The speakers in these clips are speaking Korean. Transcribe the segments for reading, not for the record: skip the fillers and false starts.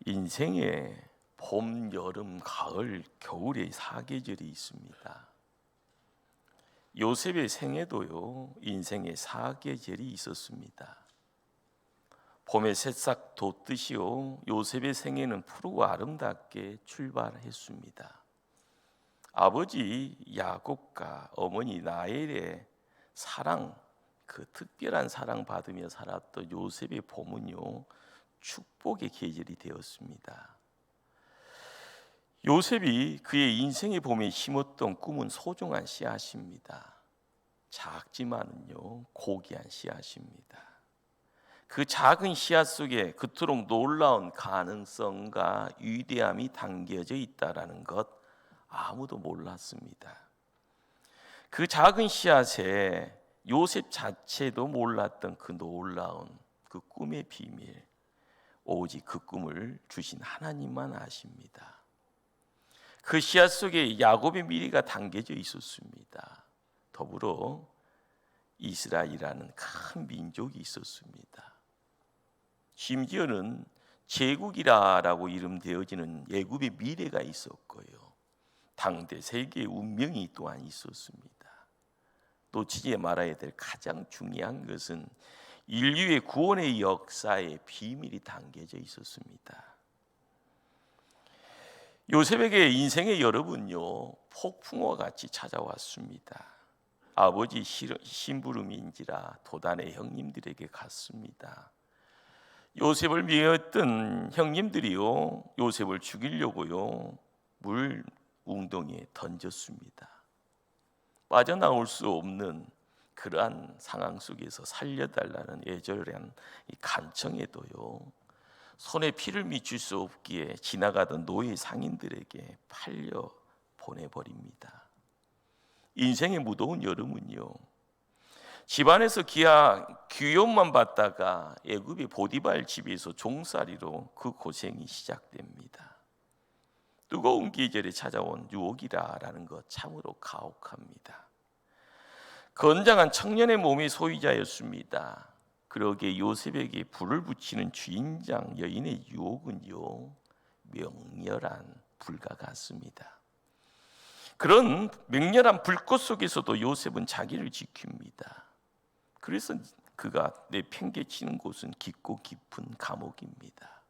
인생에 봄, 여름, 가을, 겨울의 사계절이 있습니다. 요셉의 생에도요, 인생의 사계절이 있었습니다. 봄의 새싹 돋듯이요, 요셉의 생에는 푸르고 아름답게 출발했습니다. 아버지 야곱과 어머니 라헬의 사랑, 그 특별한 사랑 받으며 살았던 요셉의 봄은요, 축복의 계절이 되었습니다. 요셉이 그의 인생의 봄에 심었던 꿈은 소중한 씨앗입니다. 작지만은요, 고귀한 씨앗입니다. 그 작은 씨앗 속에 그토록 놀라운 가능성과 위대함이 담겨져 있다라는 것 아무도 몰랐습니다. 그 작은 씨앗에 요셉 자체도 몰랐던 그 놀라운 그 꿈의 비밀, 오직 그 꿈을 주신 하나님만 아십니다. 그 씨앗 속에 야곱의 미래가 담겨져 있었습니다. 더불어 이스라엘이라는 큰 민족이 있었습니다. 심지어는 제국이라고 이름되어지는 애굽의 미래가 있었고요, 당대 세계의 운명이 또한 있었습니다. 놓치지 말아야 될 가장 중요한 것은 인류의 구원의 역사에 비밀이 담겨져 있었습니다. 요셉에게 인생의 여러분요, 폭풍과 같이 찾아왔습니다. 아버지 심부름인지라 도단의 형님들에게 갔습니다. 요셉을 미워했던 형님들이요, 요셉을 죽이려고요, 물 웅덩이에 던졌습니다. 빠져나올 수 없는 그러한 상황 속에서 살려달라는 애절한 이 간청에도요, 손에 피를 묻힐 수 없기에 지나가던 노예 상인들에게 팔려 보내버립니다. 인생의 무더운 여름은요, 집안에서 귀여움만 받다가 애굽의 보디발 집에서 종살이로 그 고생이 시작됩니다. 뜨거운 계절에 찾아온 유혹이라는 것 참으로 가혹합니다. 건장한 청년의 몸이 소유자였습니다. 그러기에 요셉에게 불을 붙이는 주인장 여인의 유혹은요, 맹렬한 불과 같습니다. 그런 맹렬한 불꽃 속에서도 요셉은 자기를 지킵니다. 그래서 그가 내팽개치는 곳은 깊고 깊은 감옥입니다.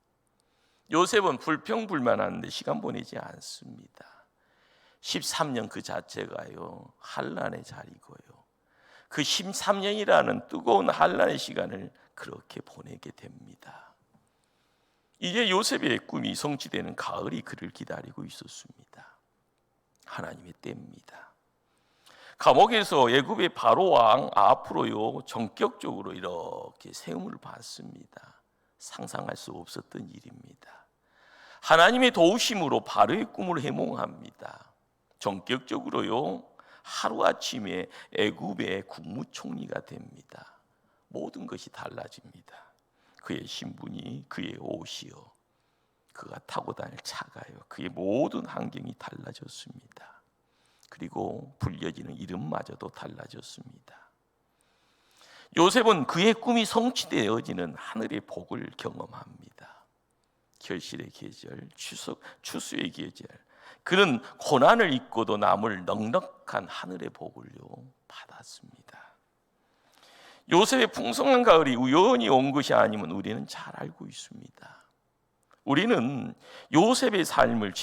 요셉은 불평불만하는데 시간 보내지 않습니다. 13년 그 자체가요, 환난의 자리고요, 그 13년이라는 뜨거운 환난의 시간을 그렇게 보내게 됩니다. 이제 요셉의 꿈이 성취되는 가을이 그를 기다리고 있었습니다. 하나님의 때입니다. 감옥에서 애굽의 바로 왕 앞으로요, 전격적으로 이렇게 세움을 받습니다. 상상할 수 없었던 일입니다. 하나님의 도우심으로 바로의 꿈을 해몽합니다. 전격적으로요, 하루아침에 애굽의 국무총리가 됩니다. 모든 것이 달라집니다. 그의 신분이, 그의 옷이요, 그가 타고 다닐 차가요, 그의 모든 환경이 달라졌습니다. 그리고 불려지는 이름마저도 달라졌습니다. 요셉은 그의 꿈이 성취되어지는 하늘의 복을 경험합니다. 결실의 계절, 추수의 계절, 그는 고난을 잊고도 남을 넉넉한 하늘의 복을요, 받았습니다. 요셉의 풍성한 가을이 우연히 온 것이 아님은 우리는 잘 알고 있습니다. 우리는 요셉의 삶을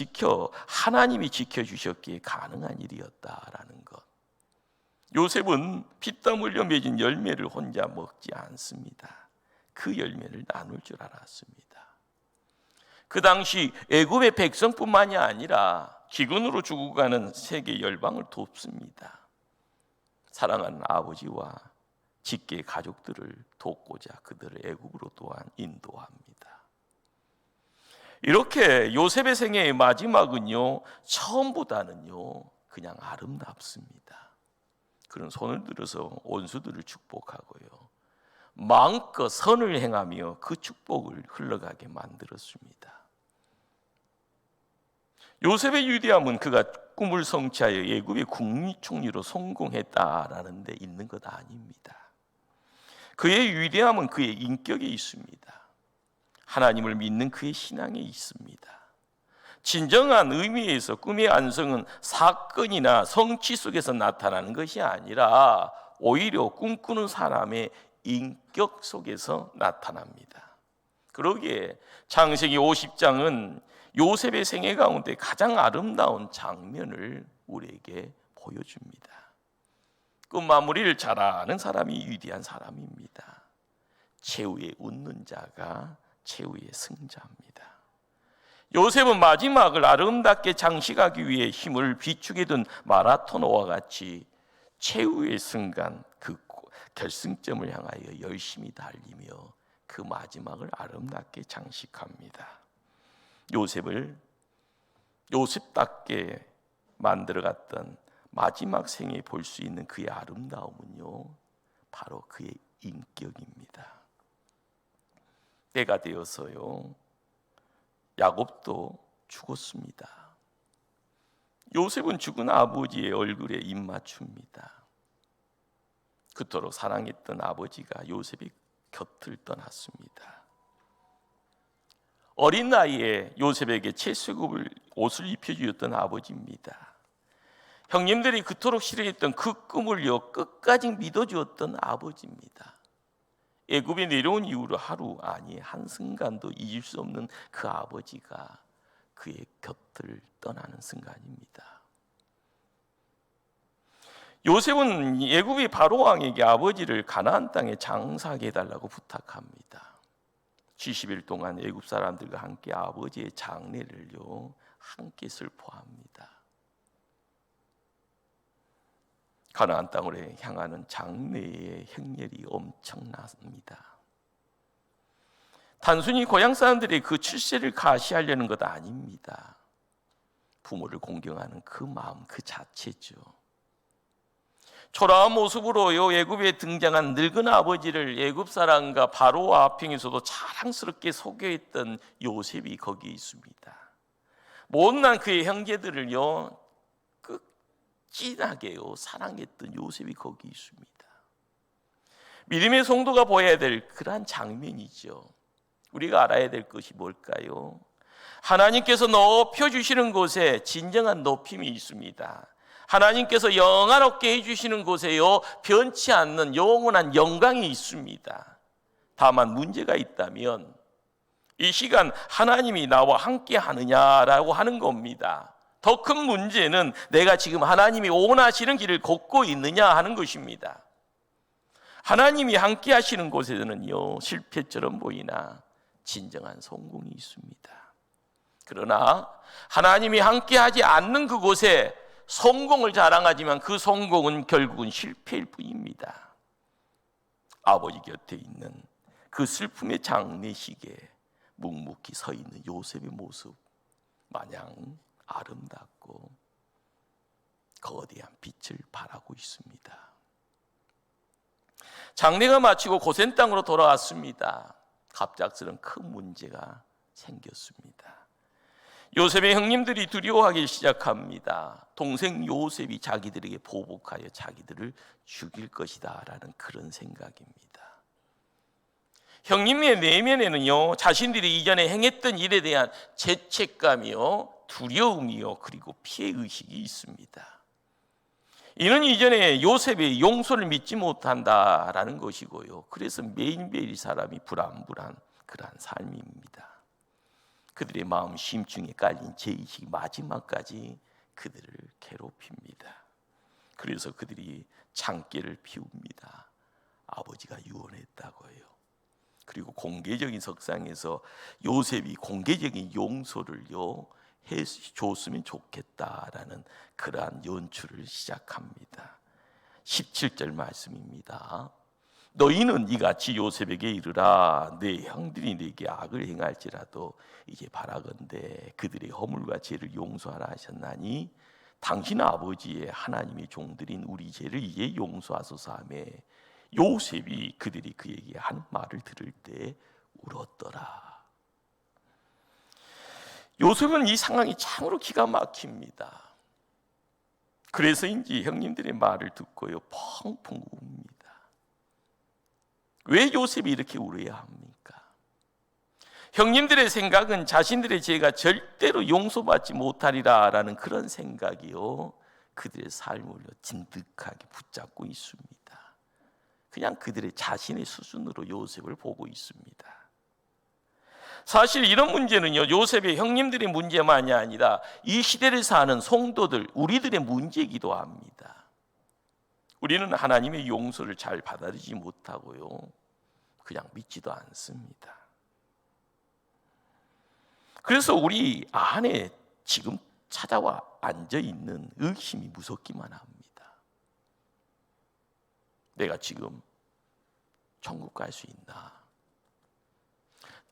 하나님이 지켜주셨기에 가능한 일이었다라는 것. 요셉은 피땀 흘려 맺은 열매를 혼자 먹지 않습니다. 그 열매를 나눌 줄 알았습니다. 그 당시 애굽의 백성뿐만이 아니라 기근으로 죽어가는 세계 열방을 돕습니다. 사랑하는 아버지와 직계 가족들을 돕고자 그들을 애굽으로 또한 인도합니다. 이렇게 요셉의 생애의 마지막은요, 처음보다는요, 그냥 아름답습니다. 그런 손을 들어서 원수들을 축복하고요, 마음껏 선을 행하며 그 축복을 흘러가게 만들었습니다. 요셉의 위대함은 그가 꿈을 성취하여 애굽의 국무총리로 성공했다라는 데 있는 것 아닙니다. 그의 위대함은 그의 인격에 있습니다. 하나님을 믿는 그의 신앙에 있습니다. 진정한 의미에서 꿈의 안성은 사건이나 성취 속에서 나타나는 것이 아니라 오히려 꿈꾸는 사람의 인격 속에서 나타납니다. 그러기에 창세기 50장은 요셉의 생애 가운데 가장 아름다운 장면을 우리에게 보여줍니다. 꿈 마무리를 잘하는 사람이 위대한 사람입니다. 최후의 웃는 자가 최후의 승자입니다. 요셉은 마지막을 아름답게 장식하기 위해 힘을 비축해 둔 마라토너와 같이 최후의 순간, 그 결승점을 향하여 열심히 달리며 그 마지막을 아름답게 장식합니다. 요셉을 요셉답게 만들어갔던 마지막 생에 볼 수 있는 그의 아름다움은요, 바로 그의 인격입니다. 때가 되어서요, 야곱도 죽었습니다. 요셉은 죽은 아버지의 얼굴에 입맞춥니다. 그토록 사랑했던 아버지가 요셉의 곁을 떠났습니다. 어린 나이에 요셉에게 채색을 옷을 입혀주었던 아버지입니다. 형님들이 그토록 싫어했던 그 꿈을요 끝까지 믿어주었던 아버지입니다. 애굽에 내려온 이후로 하루 아니 한순간도 잊을 수 없는 그 아버지가 그의 곁을 떠나는 순간입니다. 요셉은 애굽의 바로 왕에게 아버지를 가나안 땅에 장사하게 해달라고 부탁합니다. 70일 동안 애굽 사람들과 함께 아버지의 장례를요 함께 슬퍼합니다. 가나안 땅으로 향하는 장례의 행렬이 엄청납니다. 단순히 고향 사람들의 그 출세를 가시하려는 것 아닙니다. 부모를 공경하는 그 마음 그 자체죠. 초라한 모습으로요 애굽에 등장한 늙은 아버지를 애굽 사람과 바로와 앞에서도 자랑스럽게 소개했던 요셉이 거기에 있습니다. 못난 그의 형제들을요 진하게요 사랑했던 요셉이 거기 있습니다. 믿음의 성도가 보여야 될 그러한 장면이죠. 우리가 알아야 될 것이 뭘까요? 하나님께서 높여주시는 곳에 진정한 높임이 있습니다. 하나님께서 영화롭게 해주시는 곳에요 변치 않는 영원한 영광이 있습니다. 다만 문제가 있다면 이 시간 하나님이 나와 함께 하느냐라고 하는 겁니다. 더 큰 문제는 내가 지금 하나님이 원하시는 길을 걷고 있느냐 하는 것입니다. 하나님이 함께 하시는 곳에는요 실패처럼 보이나 진정한 성공이 있습니다. 그러나 하나님이 함께 하지 않는 그곳에 성공을 자랑하지만 그 성공은 결국은 실패일 뿐입니다. 아버지 곁에 있는 그 슬픔의 장례식에 묵묵히 서 있는 요셉의 모습 마냥 아름답고 거대한 빛을 발하고 있습니다. 장례가 마치고 고센 땅으로 돌아왔습니다. 갑작스런 큰 문제가 생겼습니다. 요셉의 형님들이 두려워하기 시작합니다. 동생 요셉이 자기들에게 보복하여 자기들을 죽일 것이다 라는 그런 생각입니다. 형님의 내면에는요 자신들이 이전에 행했던 일에 대한 죄책감이요 두려움이요 그리고 피해의식이 있습니다. 이는 이전에 요셉의 용서를 믿지 못한다라는 것이고요 그래서 매일매일 이 사람이 불안불안 그러한 삶입니다. 그들의 마음 심중에 깔린 죄의식이 마지막까지 그들을 괴롭힙니다. 그래서 그들이 창기를 피웁니다. 아버지가 유언했다고 해요. 그리고 공개적인 석상에서 요셉이 공개적인 용서를요 해줬으면 좋겠다라는 그러한 연출을 시작합니다. 17절 말씀입니다. 너희는 이같이 요셉에게 이르라. 내 형들이 네게 악을 행할지라도 이제 바라건대 그들의 허물과 죄를 용서하라 하셨나니 당신 아버지의 하나님의 종들인 우리 죄를 이제 용서하소서 하며 요셉이 그들이 그에게 하는 말을 들을 때 울었더라. 요셉은 이 상황이 참으로 기가 막힙니다. 그래서인지 형님들의 말을 듣고요 펑펑 웁니다. 왜 요셉이 이렇게 울어야 합니까? 형님들의 생각은 자신들의 죄가 절대로 용서받지 못하리라라는 그런 생각이요, 그들의 삶을 진득하게 붙잡고 있습니다. 그냥 그들의 자신의 수준으로 요셉을 보고 있습니다. 사실 이런 문제는요, 요셉의 형님들의 문제만이 아니라 이 시대를 사는 성도들, 우리들의 문제이기도 합니다. 우리는 하나님의 용서를 잘 받아들이지 못하고요, 그냥 믿지도 않습니다. 그래서 우리 안에 지금 찾아와 앉아있는 의심이 무섭기만 합니다. 내가 지금 천국 갈 수 있나?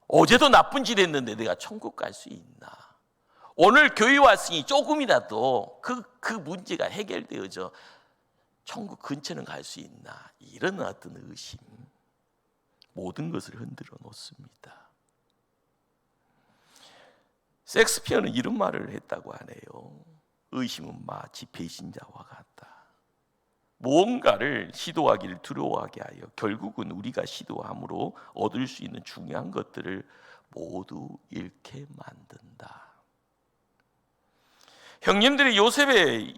어제도 나쁜 짓 했는데 내가 천국 갈 수 있나? 오늘 교회 왔으니 조금이라도 그 문제가 해결되어져 천국 근처는 갈 수 있나? 이런 어떤 의심, 모든 것을 흔들어 놓습니다. 섹스피어는 이런 말을 했다고 하네요. 의심은 마치 배신자와 같다. 무언가를 시도하기를 두려워하게 하여 결국은 우리가 시도함으로 얻을 수 있는 중요한 것들을 모두 잃게 만든다. 형님들이 요셉의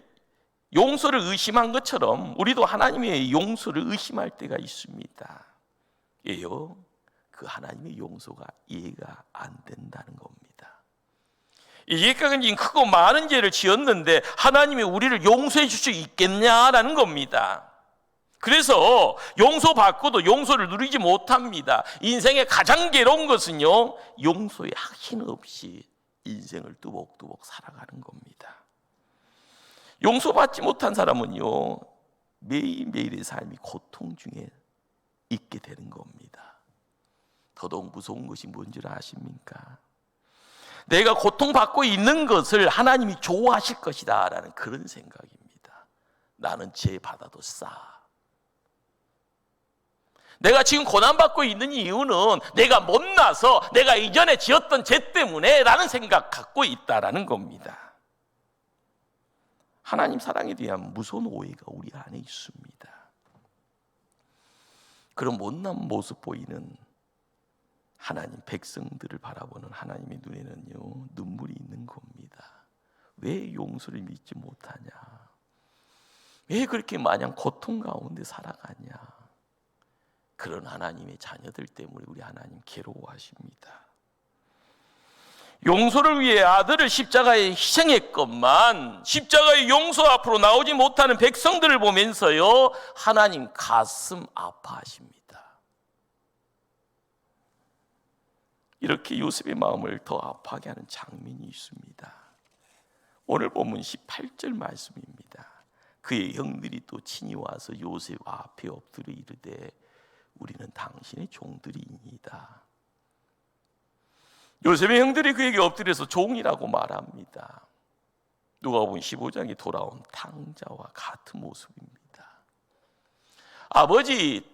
용서를 의심한 것처럼 우리도 하나님의 용서를 의심할 때가 있습니다. 예요, 그 하나님의 용서가 이해가 안 된다는 겁니다. 이해가 크고 많은 죄를 지었는데 하나님이 우리를 용서해 줄 수 있겠냐라는 겁니다. 그래서 용서받고도 용서를 누리지 못합니다. 인생의 가장 괴로운 것은요, 용서의 확신 없이 인생을 뚜벅뚜벅 살아가는 겁니다. 용서받지 못한 사람은요, 매일매일의 삶이 고통 중에 있게 되는 겁니다. 더더욱 무서운 것이 뭔지 아십니까? 내가 고통받고 있는 것을 하나님이 좋아하실 것이다 라는 그런 생각입니다. 나는 죄 받아도 싸. 내가 지금 고난받고 있는 이유는 내가 못나서 내가 이전에 지었던 죄 때문에 라는 생각 갖고 있다라는 겁니다. 하나님 사랑에 대한 무서운 오해가 우리 안에 있습니다. 그런 못난 모습 보이는 하나님 백성들을 바라보는 하나님의 눈에는요, 눈물이 있는 겁니다. 왜 용서를 믿지 못하냐? 왜 그렇게 마냥 고통 가운데 살아가냐? 그런 하나님의 자녀들 때문에 우리 하나님 괴로워하십니다. 용서를 위해 아들을 십자가에 희생했건만 십자가의 용서 앞으로 나오지 못하는 백성들을 보면서요, 하나님 가슴 아파하십니다. 이렇게 요셉의 마음을 더 아파하게 하는 장면이 있습니다. 오늘 본문 18절 말씀입니다. 그의 형들이 또 친히 와서 요셉 앞에 엎드려 이르되 우리는 당신의 종들이니이다. 요셉의 형들이 그에게 엎드려서 종이라고 말합니다. 누가복음 15장에 돌아온 탕자와 같은 모습입니다. 아버지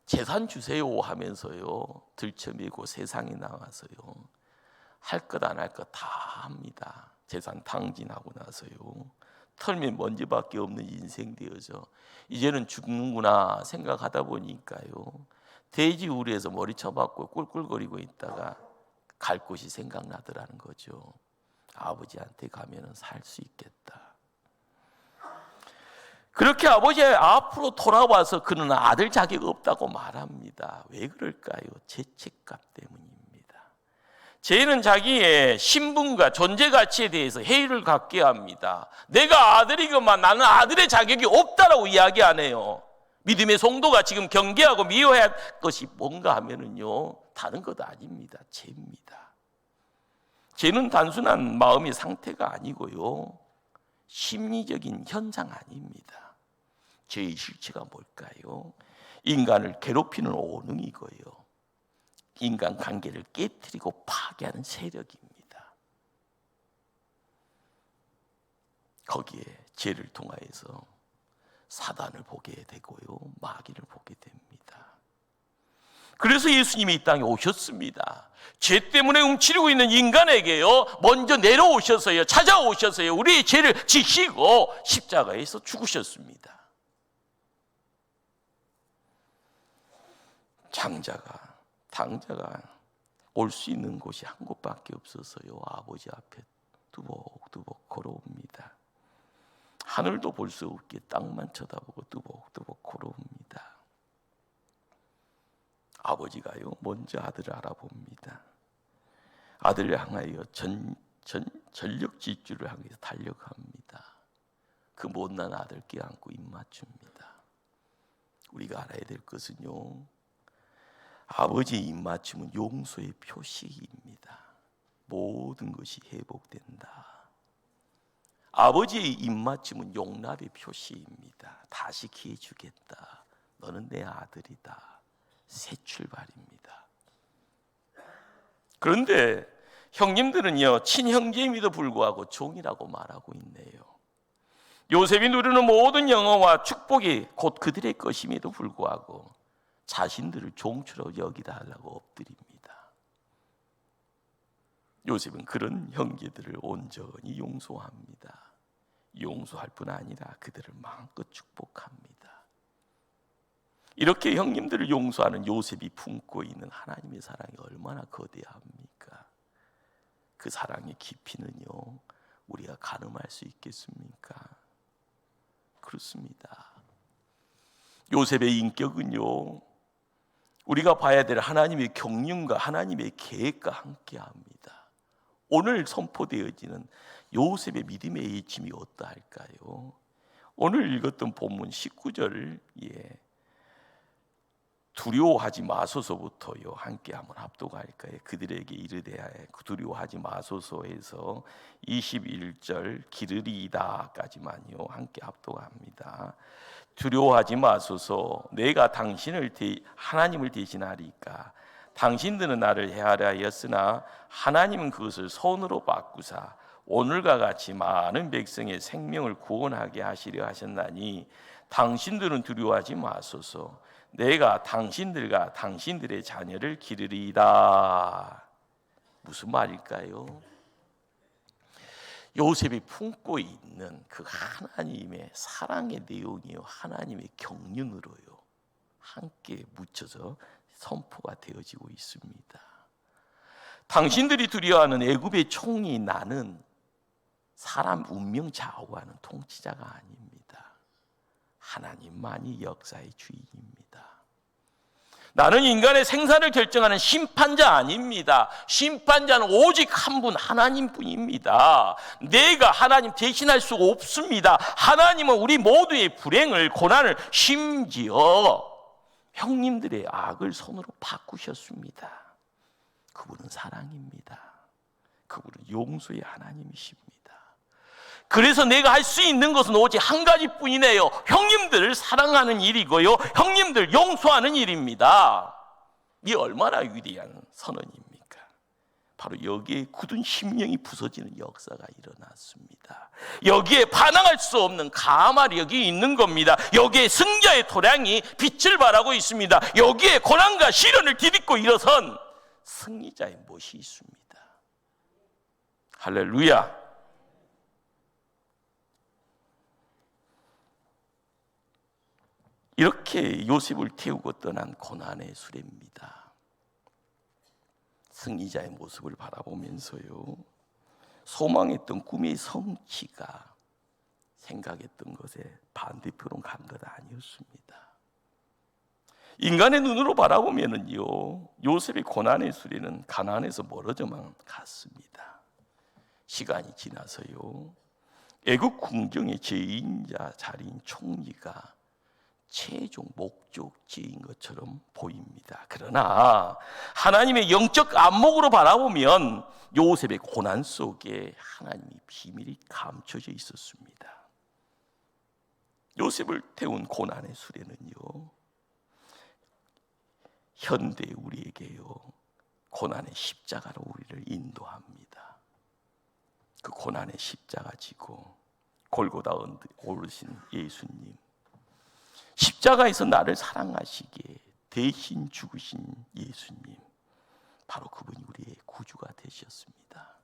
재산 주세요 하면서요, 들쳐매고 세상에 나가서요, 할 것 안 할 것 다 합니다. 재산 탕진하고 나서요, 털면 먼지밖에 없는 인생 되어져 이제는 죽는구나 생각하다 보니까요, 돼지 우리에서 머리 쳐박고 꿀꿀거리고 있다가 갈 곳이 생각나더라는 거죠. 아버지한테 가면은 살 수 있겠다. 그렇게 아버지 앞으로 돌아와서 그는 아들 자격 없다고 말합니다. 왜 그럴까요? 죄책감 때문입니다. 죄는 자기의 신분과 존재 가치에 대해서 회의를 갖게 합니다. 내가 아들이건만 나는 아들의 자격이 없다라고 이야기하네요. 믿음의 성도가 지금 경계하고 미워해야 할 것이 뭔가 하면은요, 다른 것 아닙니다. 죄입니다. 죄는 단순한 마음의 상태가 아니고요, 심리적인 현상 아닙니다. 죄의 실체가 뭘까요? 인간을 괴롭히는 오능이고요, 인간 관계를 깨트리고 파괴하는 세력입니다. 거기에 죄를 통하여서 사단을 보게 되고요, 마귀를 보게 됩니다. 그래서 예수님이 이 땅에 오셨습니다. 죄 때문에 움츠리고 있는 인간에게요, 먼저 내려오셔서요, 찾아오셔서요, 우리의 죄를 지시고 십자가에서 죽으셨습니다. 당자가 올 수 있는 곳이 한 곳밖에 없어서요, 아버지 앞에 두벅두벅 걸어옵니다. 하늘도 볼 수 없게 땅만 쳐다보고 두벅두벅 걸어옵니다. 아버지가요, 먼저 아들을 알아봅니다. 아들을 향하여 전력 질주를 하기 위해서 달려갑니다. 그 못난 아들 껴안고 입맞춥니다. 우리가 알아야 될 것은요, 아버지의 입맞춤은 용서의 표시입니다. 모든 것이 회복된다. 아버지의 입맞춤은 용납의 표시입니다. 다시 기회 주겠다. 너는 내 아들이다. 새 출발입니다. 그런데 형님들은요, 친형제임에도 불구하고 종이라고 말하고 있네요. 요셉이 누리는 모든 영어와 축복이 곧 그들의 것임에도 불구하고 자신들을 종처럼 여기다 하려고 엎드립니다. 요셉은 그런 형제들을 온전히 용서합니다. 용서할 뿐 아니라 그들을 마음껏 축복합니다. 이렇게 형님들을 용서하는 요셉이 품고 있는 하나님의 사랑이 얼마나 거대합니까? 그 사랑의 깊이는요, 우리가 가늠할 수 있겠습니까? 그렇습니다. 요셉의 인격은요, 우리가 봐야 될 하나님의 경륜과 하나님의 계획과 함께합니다. 오늘 선포되어지는 요셉의 믿음의 일침이 어떠할까요? 오늘 읽었던 본문 19절, 두려워하지 마소서부터요, 함께 한번 합독할까요? 그들에게 이르되 두려워하지 마소서에서 21절 기르리이다까지만요 함께 합독합니다. 두려워하지 마소서, 내가 하나님을 대신하리까. 당신들은 나를 해하려 하였으나 하나님은 그것을 선으로 바꾸사 오늘과 같이 많은 백성의 생명을 구원하게 하시려 하셨나니 당신들은 두려워하지 마소서. 내가 당신들과 당신들의 자녀를 기르리이다. 무슨 말일까요? 요셉이 품고 있는 그 하나님의 사랑의 내용이요, 하나님의 경륜으로요 함께 묻혀서 선포가 되어지고 있습니다. 당신들이 두려워하는 애굽의 총리 나는 사람 운명 좌우하는 통치자가 아닙니다. 하나님만이 역사의 주인입니다. 나는 인간의 생사를 결정하는 심판자 아닙니다. 심판자는 오직 한 분, 하나님뿐입니다. 내가 하나님 대신할 수 없습니다. 하나님은 우리 모두의 불행을, 고난을, 심지어 형님들의 악을 손으로 바꾸셨습니다. 그분은 사랑입니다. 그분은 용서의 하나님이십니다. 그래서 내가 할 수 있는 것은 오직 한 가지뿐이네요. 형님들을 사랑하는 일이고요, 형님들 용서하는 일입니다. 이 얼마나 위대한 선언입니까? 바로 여기에 굳은 심령이 부서지는 역사가 일어났습니다. 여기에 반항할 수 없는 가마력이 있는 겁니다. 여기에 승자의 도량이 빛을 발하고 있습니다. 여기에 고난과 시련을 디딛고 일어선 승리자의 못이 있습니다. 할렐루야. 이렇게 요셉을 태우고 떠난 고난의 수레입니다. 승리자의 모습을 바라보면서요, 소망했던 꿈의 성취가 생각했던 것에 반대표로 간 것 아니었습니다. 인간의 눈으로 바라보면은요, 요셉의 고난의 수레는 가나안에서 멀어져만 갔습니다. 시간이 지나서요, 애국 궁정의 제2인자 자리인 총리가 최종 목적지인 것처럼 보입니다. 그러나 하나님의 영적 안목으로 바라보면 요셉의 고난 속에 하나님의 비밀이 감춰져 있었습니다. 요셉을 태운 고난의 수레는요, 현대 우리에게요, 고난의 십자가로 우리를 인도합니다. 그 고난의 십자가 지고 골고다 오르신 예수님, 십자가에서 나를 사랑하시기에 대신 죽으신 예수님, 바로 그분이 우리의 구주가 되셨습니다.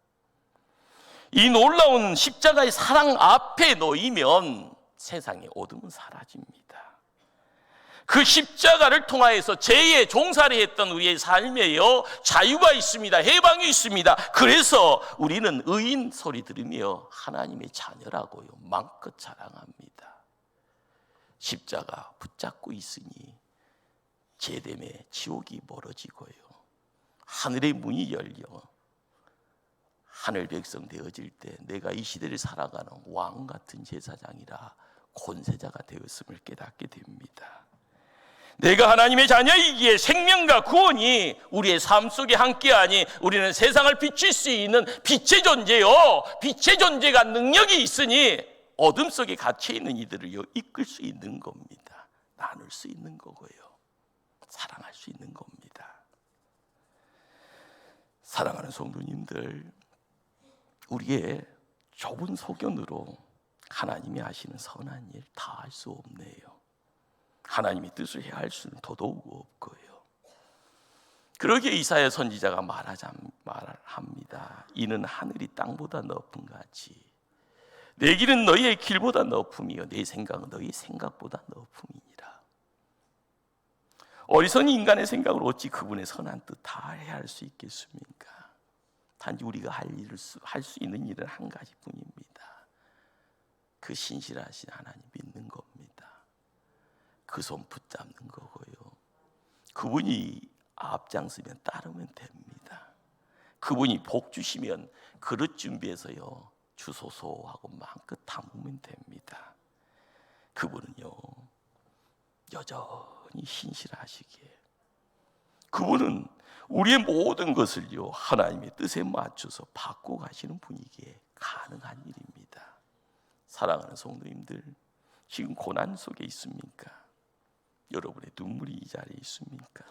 이 놀라운 십자가의 사랑 앞에 놓이면 세상의 어둠은 사라집니다. 그 십자가를 통하여서 죄에 종살이 했던 우리의 삶에요 자유가 있습니다. 해방이 있습니다. 그래서 우리는 의인 소리 들으며 하나님의 자녀라고요 마음껏 자랑합니다. 십자가 붙잡고 있으니 죄 때문에 지옥이 멀어지고요 하늘의 문이 열려 하늘 백성 되어질 때 내가 이 시대를 살아가는 왕 같은 제사장이라 권세자가 되었음을 깨닫게 됩니다. 내가 하나님의 자녀이기에 생명과 구원이 우리의 삶 속에 함께하니 우리는 세상을 비칠 수 있는 빛의 존재요. 빛의 존재가 능력이 있으니 어둠 속에 갇혀 있는 이들을 이끌 수 있는 겁니다. 나눌 수 있는 거고요. 사랑할 수 있는 겁니다. 사랑하는 성도님들, 우리의 좁은 소견으로 하나님이 하시는 선한 일 다 할 수 없네요. 하나님의 뜻을 헤아릴 수는 더더욱 없고요. 그러기에 이사야 선지자가 말합니다. 이는 하늘이 땅보다 높은 같이 내 길은 너희의 길보다 높음이요 내 생각은 너희의 생각보다 높음이니라. 어리석은 인간의 생각을 어찌 그분의 선한 뜻 다 헤아릴 수 있겠습니까? 단지 우리가 할 수 있는 일은 한 가지뿐입니다. 그 신실하신 하나님 믿는 겁니다. 그 손 붙잡는 거고요. 그분이 앞장서면 따르면 됩니다. 그분이 복 주시면 그릇 준비해서요 주소서 하고 마음껏 담으면 됩니다. 그분은요 여전히 신실하시기에 그분은 우리의 모든 것을요 하나님의 뜻에 맞춰서 바꾸어 가시는 분이기에 가능한 일입니다. 사랑하는 성도님들, 지금 고난 속에 있습니까? 여러분의 눈물이 이 자리에 있습니까?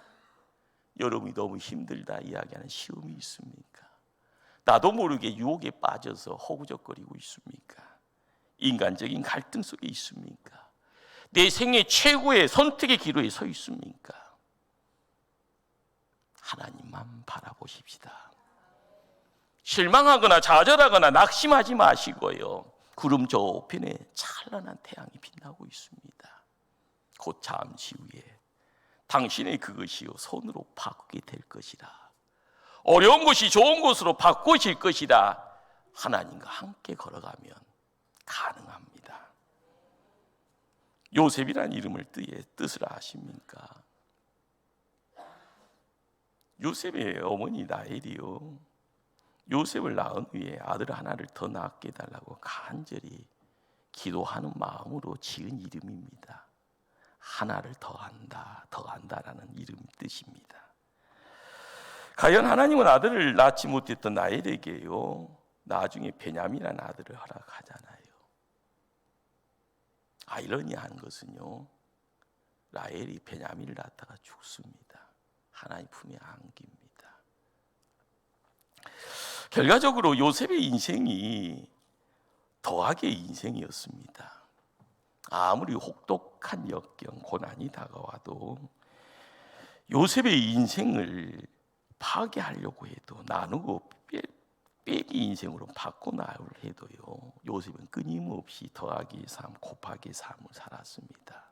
여러분이 너무 힘들다 이야기하는 시험이 있습니까? 나도 모르게 유혹에 빠져서 허우적거리고 있습니까? 인간적인 갈등 속에 있습니까? 내 생애 최고의 선택의 기로에 서 있습니까? 하나님만 바라보십시다. 실망하거나 좌절하거나 낙심하지 마시고요. 구름 저편에 찬란한 태양이 빛나고 있습니다. 곧 잠시 후에 당신의 그것이요 손으로 바꾸게 될 것이라. 어려운 것이 좋은 것으로 바꾸어질 것이라. 하나님과 함께 걸어가면 가능합니다. 요셉이라는 이름을 뜻을 아십니까? 요셉의 어머니 라헬이요 요셉을 낳은 후에 아들 하나를 더 낳게 해달라고 간절히 기도하는 마음으로 지은 이름입니다. 하나를 더한다라는 이름 뜻입니다. 과연 하나님은 아들을 낳지 못했던 라헬에게요 나중에 베냐민이라는 아들을 허락하잖아요. 아이러니한 것은요 라헬이 베냐민을 낳다가 죽습니다. 하나님 품에 안깁니다. 결과적으로 요셉의 인생이 더악의 인생이었습니다. 아무리 혹독한 역경, 고난이 다가와도 요셉의 인생을 파괴하려고 해도 나누고 빼기 인생으로 바꿔나올 해도요 요셉은 끊임없이 더하기 삶, 곱하기 삶을 살았습니다.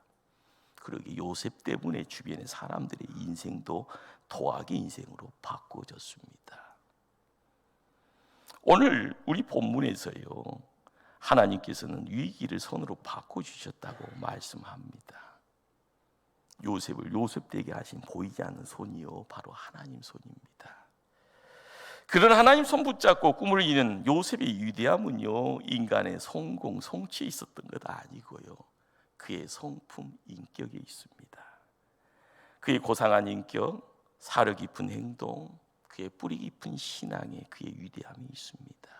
그러기 요셉 때문에 주변의 사람들의 인생도 더하기 인생으로 바꿔졌습니다. 오늘 우리 본문에서요 하나님께서는 위기를 손으로 바꿔주셨다고 말씀합니다. 요셉을 요셉되게 하신 보이지 않는 손이요 바로 하나님 손입니다. 그런 하나님 손 붙잡고 꿈을 이루는 요셉의 위대함은요 인간의 성공, 성취에 있었던 것 아니고요 그의 성품, 인격에 있습니다. 그의 고상한 인격, 사려 깊은 행동, 그의 뿌리 깊은 신앙에 그의 위대함이 있습니다.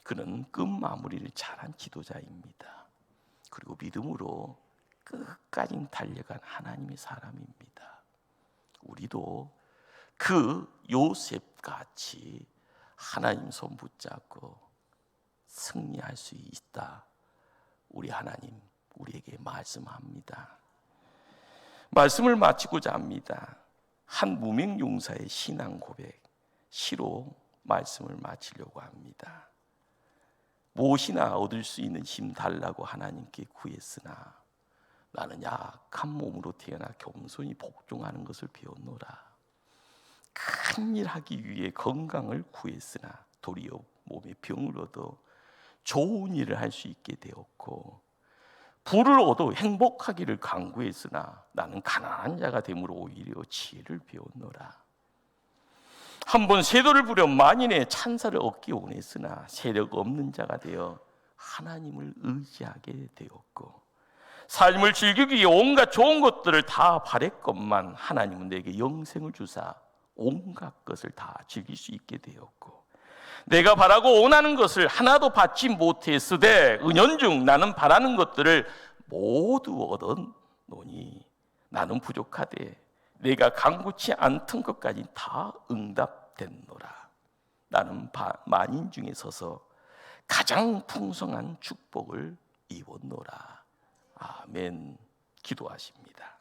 그는 끝 마무리를 잘한 지도자입니다. 그리고 믿음으로 끝까지 달려간 하나님의 사람입니다. 우리도 그 요셉같이 하나님 손 붙잡고 승리할 수 있다. 우리 하나님 우리에게 말씀합니다. 말씀을 마치고자 합니다. 한 무명용사의 신앙 고백 시로 말씀을 마치려고 합니다. 무엇이나 얻을 수 있는 힘 달라고 하나님께 구했으나 나는 약한 몸으로 태어나 겸손히 복종하는 것을 배웠노라. 큰 일 하기 위해 건강을 구했으나 도리어 몸에 병을 얻어 좋은 일을 할 수 있게 되었고, 부를 얻어 행복하기를 간구했으나 나는 가난한 자가 됨으로 오히려 지혜를 배웠노라. 한번 세도를 부려 만인의 찬사를 얻기 원했으나 세력 없는 자가 되어 하나님을 의지하게 되었고, 삶을 즐기기 위해 온갖 좋은 것들을 다 바랬건만 하나님은 내게 영생을 주사 온갖 것을 다 즐길 수 있게 되었고, 내가 바라고 원하는 것을 하나도 받지 못했으되 은연중 나는 바라는 것들을 모두 얻었노니 나는 부족하되 내가 간구치 않던 것까지 다 응답됐노라. 나는 만인 중에 서서 가장 풍성한 축복을 입었노라. 아멘. 기도하십니다.